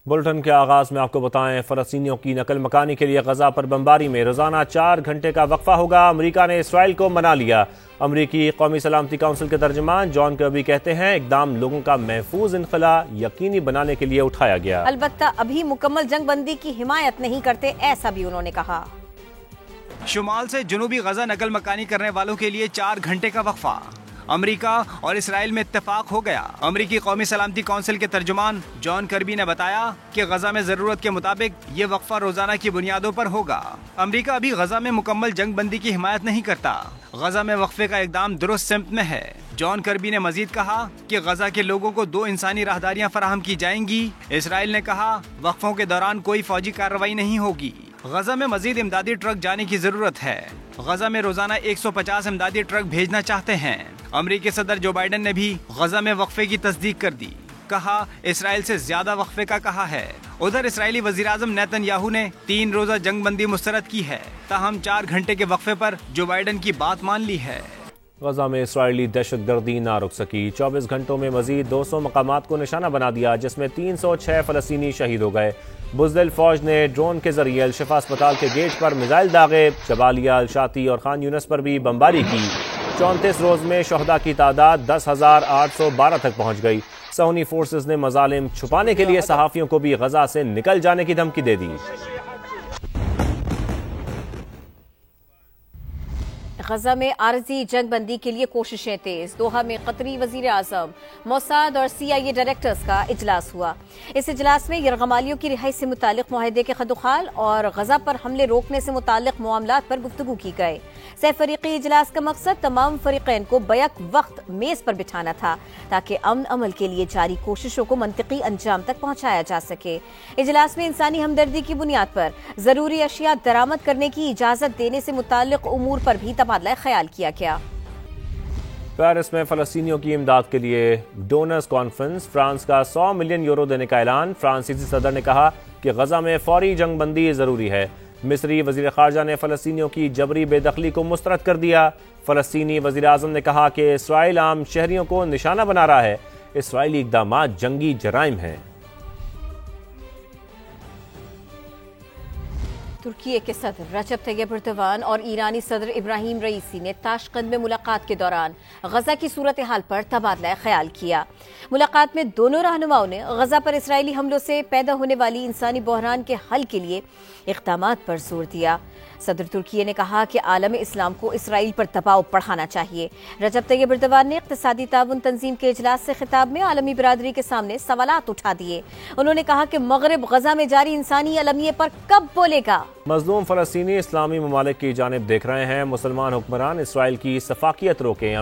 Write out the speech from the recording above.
Bulletin के आगाज में आपको बताएं, फलस्तीनियों की नकल मकानी के लिए गजा पर बमबारी में रोजाना 4 घंटे का वक्फा होगा। अमेरिका ने इसराइल को मना लिया। अमेरिकी कौमी सलामती काउंसिल के तर्जुमान जॉन कर्बी कहते हैं, इकदाम लोगों का महफूज इनखला यकीनी बनाने के लिए उठाया गया। अलबत्ता अभी मुकम्मल जंगबंदी की हिमायत नहीं करते, ऐसा भी उन्होंने कहा। शुमाल से जनूबी गजा नकल मकानी करने वालों के लिए 4 घंटे का वक्फा। अमेरिका और इसराइल में इत्तेफाक हो गया। अमेरिकी कौमी सलामती काउंसिल के तर्जुमान जॉन कर्बी ने बताया कि गजा में जरूरत के मुताबिक ये वक्फा रोजाना की बुनियादों पर होगा। अमेरिका अभी गजा में मुकम्मल जंग बंदी की हिमायत नहीं करता। गजा में वक्फे का इकदाम दुरुस्त सिमत में है। जॉन कर्बी ने मजीद कहा कि गजा के लोगों को 2 इंसानी राहदारियां फराहम की जाएंगी। इसराइल ने कहा वक्फों के दौरान कोई फौजी कार्रवाई नहीं होगी। गजा में मजीद इमदादी ट्रक जाने की जरूरत है। गजा में रोजाना 150 इमदादी ट्रक भेजना चाहते हैं। अमेरिकी सदर जो बाइडन ने भी गजा में वक्फे की तस्दीक कर दी। कहा इसराइल से ज्यादा वक्फे का कहा है। उधर इसराइली वजीर-ए-आज़म नेतन्याहू ने 3 रोजा जंग बंदी मुस्तरद की है। ताहम 4 घंटे के वक्फे पर जो बाइडन की बात मान ली है। गजा में इसराइली दहशतगर्दी ना रुक सकी। 24 घंटों में मजीद 200 मकामात को निशाना बना दिया, जिसमें 306 फलस्तीनी शहीद हो गए। बुज़दिल फौज ने ड्रोन के जरिए अल-शिफा अस्पताल के गेट पर मिसाइल दागे। जबालिया, अल-शाती और खान यूनस पर भी बमबारी की। 34 रोज में शहदा की तादाद 10,812 तक पहुंच गई। सऊनी फोर्सेस ने मजालिम छुपाने के लिए सहाफियों को भी गजा से निकल जाने की धमकी दे दी। गजा में आरजी जंग बंदी के लिए कोशिशें तेज। दोहा में कतरी वजीर आजम, मोसाद और CIA डायरेक्टर्स का इजलास हुआ। इस इजलास में यरगमालियों की रिहाई से मुतालिक मुआहदे के खदुखाल और गजा पर हमले रोकने से मुतालिक मामलात पर गुफ्तगू की गए। सह-फरीकी इजलास का मकसद तमाम फरीकैन को बैक वक्त मेज पर बिठाना था, ताकि अमन अमल के लिए जारी कोशिशों को मंतिकी अंजाम तक पहुंचाया जा सके। इजलास में इंसानी हमदर्दी की बुनियाद पर जरूरी अशिया दरामद करने की इजाजत देने से मुतालिक उमूर पर भी तबादला ख्याल किया गया। पेरिस में फलस्तीनियों की इमदाद के लिए डोनर्स कॉन्फ्रेंस। फ्रांस का 100 मिलियन यूरो देने का ऐलान। फ्रांसीसी सदर ने कहा कि गजा में फौरी जंग बंदी जरूरी है। मिस्री वजीर खारजा ने फलस्तीनियों की जबरी बेदखली को मुस्तरद कर दिया। फलस्तीनी वजीर आजम ने कहा कि इसराइल आम शहरियों को निशाना बना रहा है। इसराइली इकदाम जंगी जराइम हैं। तुर्की के सदर रजब तैयब एर्दोगान और ईरानी सदर इब्राहिम रईसी ने ताशकंद में मुलाकात के दौरान गजा की सूरत हाल पर तबादला ख्याल किया। मुलाकात में दोनों रहनुमाओं ने गजा पर इसराइली हमलों से पैदा होने वाली इंसानी बहरान के हल के लिए इक़दामात पर जोर दिया। सदर तुर्की ने कहा कि आलम इस्लाम को इसराइल पर दबाव बढ़ाना चाहिए। रजब तैयब एर्दोगान ने इक़्तिसादी ताउन तंजीम के इजलास से खिताब में आलमी बिरादरी के सामने सवालात उठा दिए। उन्होंने कहा कि मगरिब गजा में जारी इंसानी अलमिये पर कब बोलेगा। मजलूम फलस्तीनी इस्लामी ममालिक की जानिब देख रहे हैं। मुसलमान हुक्मरान इसराइल की सफाकियत रोकें।